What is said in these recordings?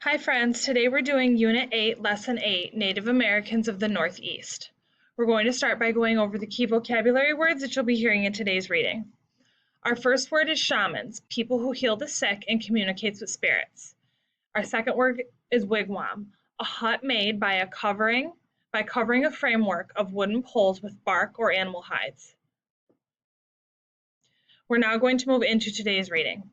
Hi friends, today we're doing Unit 8, Lesson 8, Native Americans of the Northeast. We're going to start by going over the key vocabulary words that you'll be hearing in today's reading. Our first word is shamans, people who heal the sick and communicates with spirits. Our second word is wigwam, a hut made by covering a framework of wooden poles with bark or animal hides. We're now going to move into today's reading.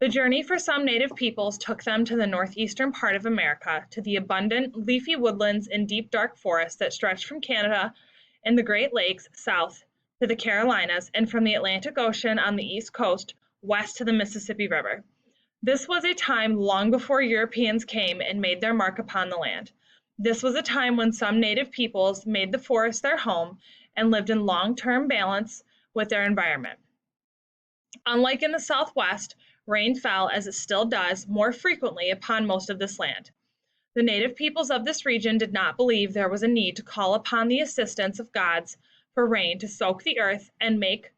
The journey for some native peoples took them to the northeastern part of America, to the abundant leafy woodlands and deep dark forests that stretched from Canada and the Great Lakes south to the Carolinas, and from the Atlantic Ocean on the east coast west to the Mississippi River. This was a time long before Europeans came and made their mark upon the land. This was a time when some native peoples made the forest their home and lived in long-term balance with their environment. Unlike in the Southwest, rain fell, as it still does, more frequently upon most of this land. The native peoples of this region did not believe there was a need to call upon the assistance of gods for rain to soak the earth and make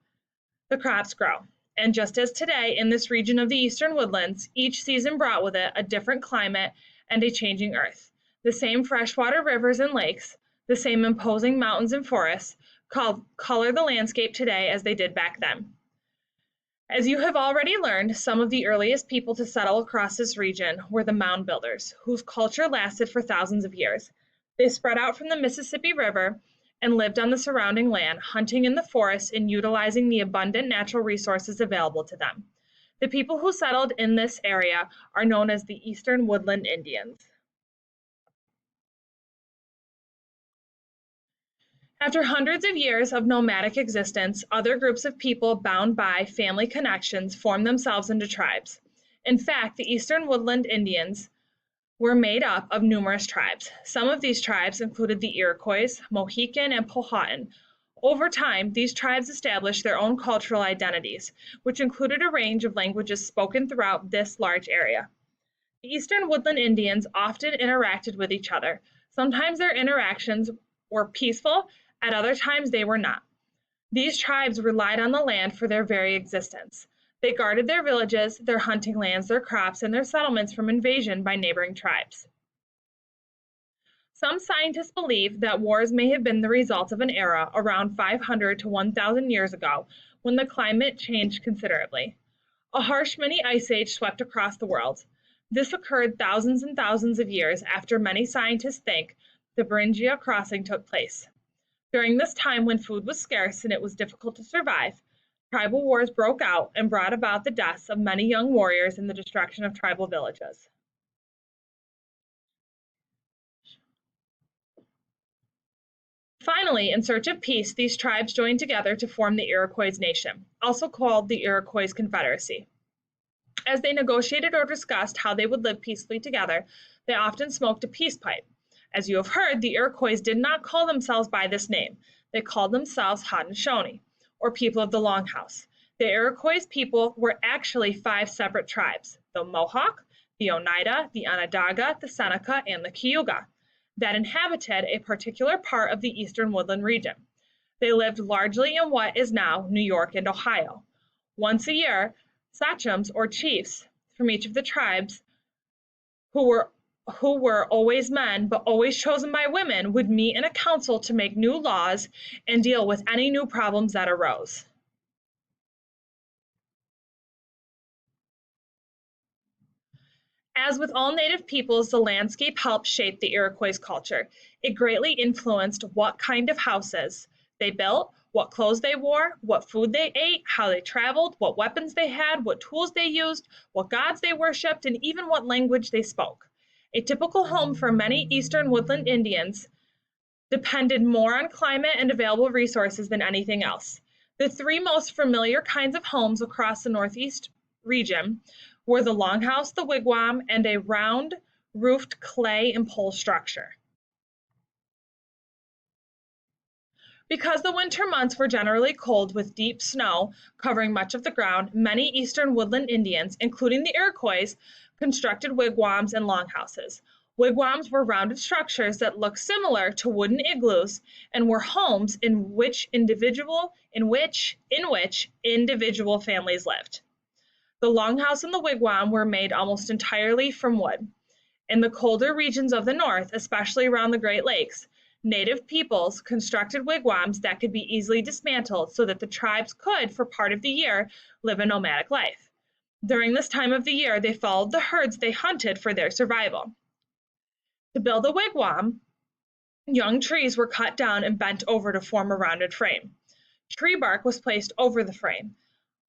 the crops grow. And just as today, in this region of the eastern woodlands, each season brought with it a different climate and a changing earth. The same freshwater rivers and lakes, the same imposing mountains and forests, color the landscape today as they did back then. As you have already learned, some of the earliest people to settle across this region were the mound builders, whose culture lasted for thousands of years. They spread out from the Mississippi River and lived on the surrounding land, hunting in the forests and utilizing the abundant natural resources available to them. The people who settled in this area are known as the Eastern Woodland Indians. After hundreds of years of nomadic existence, other groups of people bound by family connections formed themselves into tribes. In fact, the Eastern Woodland Indians were made up of numerous tribes. Some of these tribes included the Iroquois, Mohican, and Powhatan. Over time, these tribes established their own cultural identities, which included a range of languages spoken throughout this large area. The Eastern Woodland Indians often interacted with each other. Sometimes their interactions were peaceful, at other times they were not. These tribes relied on the land for their very existence. They guarded their villages, their hunting lands, their crops, and their settlements from invasion by neighboring tribes. Some scientists believe that wars may have been the result of an era around 500 to 1,000 years ago when the climate changed considerably. A harsh mini ice age swept across the world. This occurred thousands and thousands of years after many scientists think the Beringia crossing took place. During this time, when food was scarce and it was difficult to survive, tribal wars broke out and brought about the deaths of many young warriors and the destruction of tribal villages. Finally, in search of peace, these tribes joined together to form the Iroquois Nation, also called the Iroquois Confederacy. As they negotiated or discussed how they would live peacefully together, they often smoked a peace pipe. As you have heard, the Iroquois did not call themselves by this name. They called themselves Haudenosaunee, or people of the Longhouse. The Iroquois people were actually 5 separate tribes: the Mohawk, the Oneida, the Onondaga, the Seneca, and the Cayuga, that inhabited a particular part of the eastern woodland region. They lived largely in what is now New York and Ohio. Once a year, sachems or chiefs from each of the tribes, who were always men but always chosen by women, would meet in a council to make new laws and deal with any new problems that arose. As with all native peoples, the landscape helped shape the Iroquois culture. It greatly influenced what kind of houses they built, what clothes they wore, what food they ate, how they traveled, what weapons they had, what tools they used, what gods they worshipped, and even what language they spoke. A typical home for many eastern woodland Indians depended more on climate and available resources than anything else. The 3 most familiar kinds of homes across the Northeast region were the longhouse, the wigwam, and a round-roofed clay and pole structure. Because the winter months were generally cold with deep snow covering much of the ground, many eastern woodland Indians, including the Iroquois, constructed wigwams and longhouses. Wigwams were rounded structures that looked similar to wooden igloos and were homes in which individual families lived. The longhouse and the wigwam were made almost entirely from wood. In the colder regions of the north, especially around the Great Lakes, native peoples constructed wigwams that could be easily dismantled so that the tribes could, for part of the year, live a nomadic life. During this time of the year, they followed the herds they hunted for their survival. To build a wigwam, young trees were cut down and bent over to form a rounded frame. Tree bark was placed over the frame.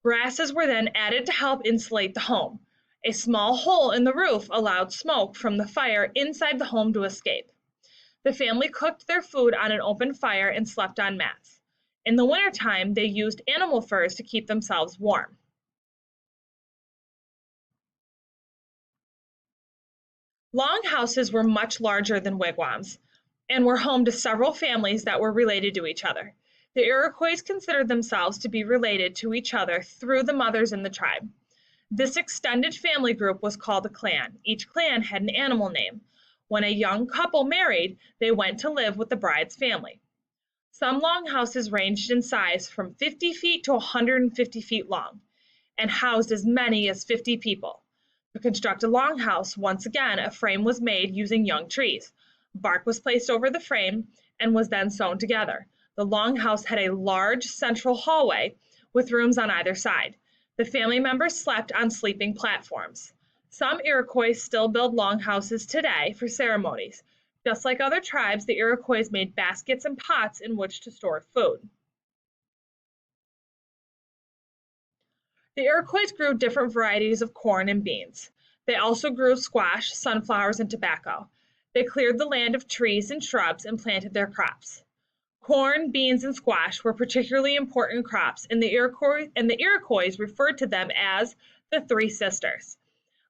Grasses were then added to help insulate the home. A small hole in the roof allowed smoke from the fire inside the home to escape. The family cooked their food on an open fire and slept on mats. In the wintertime, they used animal furs to keep themselves warm. Longhouses were much larger than wigwams and were home to several families that were related to each other. The Iroquois considered themselves to be related to each other through the mothers in the tribe. This extended family group was called a clan. Each clan had an animal name. When a young couple married, they went to live with the bride's family. Some longhouses ranged in size from 50 feet to 150 feet long and housed as many as 50 people. To construct a longhouse, once again, a frame was made using young trees. Bark was placed over the frame and was then sewn together. The longhouse had a large central hallway with rooms on either side. The family members slept on sleeping platforms. Some Iroquois still build longhouses today for ceremonies. Just like other tribes, the Iroquois made baskets and pots in which to store food. The Iroquois grew different varieties of corn and beans. They also grew squash, sunflowers, and tobacco. They cleared the land of trees and shrubs and planted their crops. Corn, beans, and squash were particularly important crops, and the Iroquois referred to them as the Three Sisters.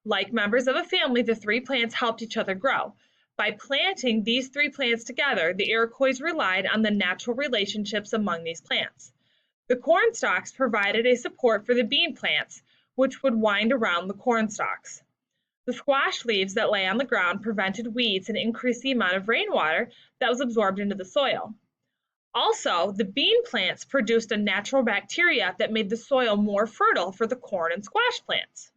Like members of a family, the three plants helped each other grow. By planting these three plants together, the Iroquois relied on the natural relationships among these plants. The corn stalks provided a support for the bean plants, which would wind around the corn stalks. The squash leaves that lay on the ground prevented weeds and increased the amount of rainwater that was absorbed into the soil. Also, the bean plants produced a natural bacteria that made the soil more fertile for the corn and squash plants.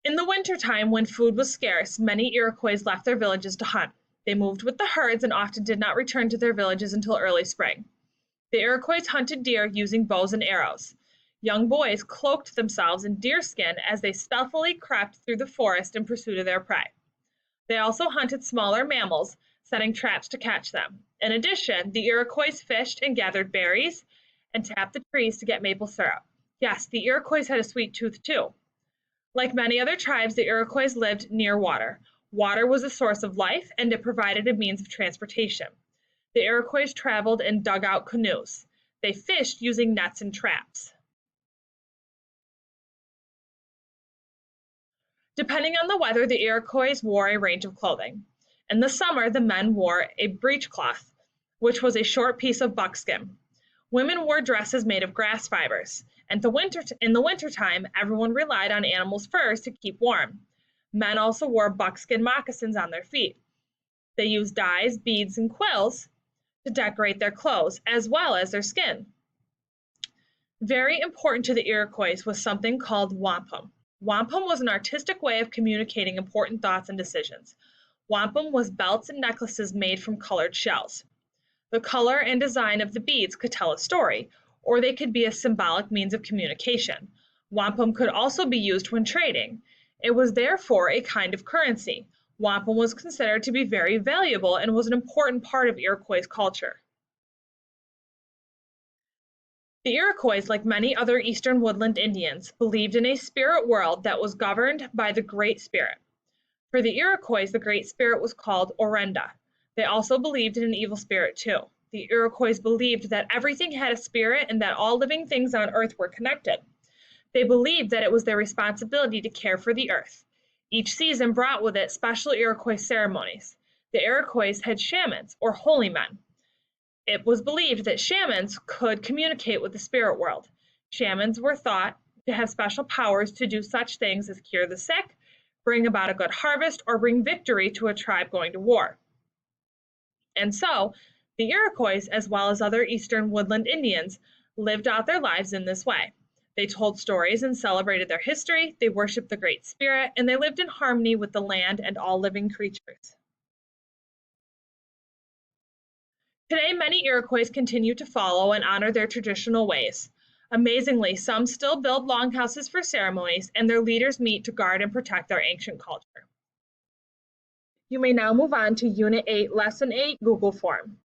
In the wintertime, when food was scarce, many Iroquois left their villages to hunt. They moved with the herds and often did not return to their villages until early spring. The Iroquois hunted deer using bows and arrows. Young boys cloaked themselves in deerskin as they stealthily crept through the forest in pursuit of their prey. They also hunted smaller mammals, setting traps to catch them. In addition, the Iroquois fished and gathered berries and tapped the trees to get maple syrup. Yes, the Iroquois had a sweet tooth too. Like many other tribes, the Iroquois lived near water. Water was a source of life, and it provided a means of transportation. The Iroquois traveled in dugout canoes. They fished using nets and traps. Depending on the weather, the Iroquois wore a range of clothing. In the summer, the men wore a breechcloth, which was a short piece of buckskin. Women wore dresses made of grass fibers. In the wintertime, everyone relied on animals' furs to keep warm. Men also wore buckskin moccasins on their feet. They used dyes, beads, and quills to decorate their clothes, as well as their skin. Very important to the Iroquois was something called wampum. Wampum was an artistic way of communicating important thoughts and decisions. Wampum was belts and necklaces made from colored shells. The color and design of the beads could tell a story, or they could be a symbolic means of communication. Wampum could also be used when trading. It was therefore a kind of currency. Wampum was considered to be very valuable and was an important part of Iroquois culture. The Iroquois, like many other eastern woodland Indians, believed in a spirit world that was governed by the Great Spirit. For the Iroquois, the Great Spirit was called Orenda. They also believed in an evil spirit too. The Iroquois believed that everything had a spirit and that all living things on earth were connected. They believed that it was their responsibility to care for the earth. Each season brought with it special Iroquois ceremonies. The Iroquois had shamans, or holy men. It was believed that shamans could communicate with the spirit world. Shamans were thought to have special powers to do such things as cure the sick, bring about a good harvest, or bring victory to a tribe going to war. And so, the Iroquois, as well as other eastern woodland Indians, lived out their lives in this way. They told stories and celebrated their history, they worshiped the Great Spirit, and they lived in harmony with the land and all living creatures. Today, many Iroquois continue to follow and honor their traditional ways. Amazingly, some still build longhouses for ceremonies, and their leaders meet to guard and protect their ancient culture. You may now move on to Unit 8, Lesson 8, Google Form.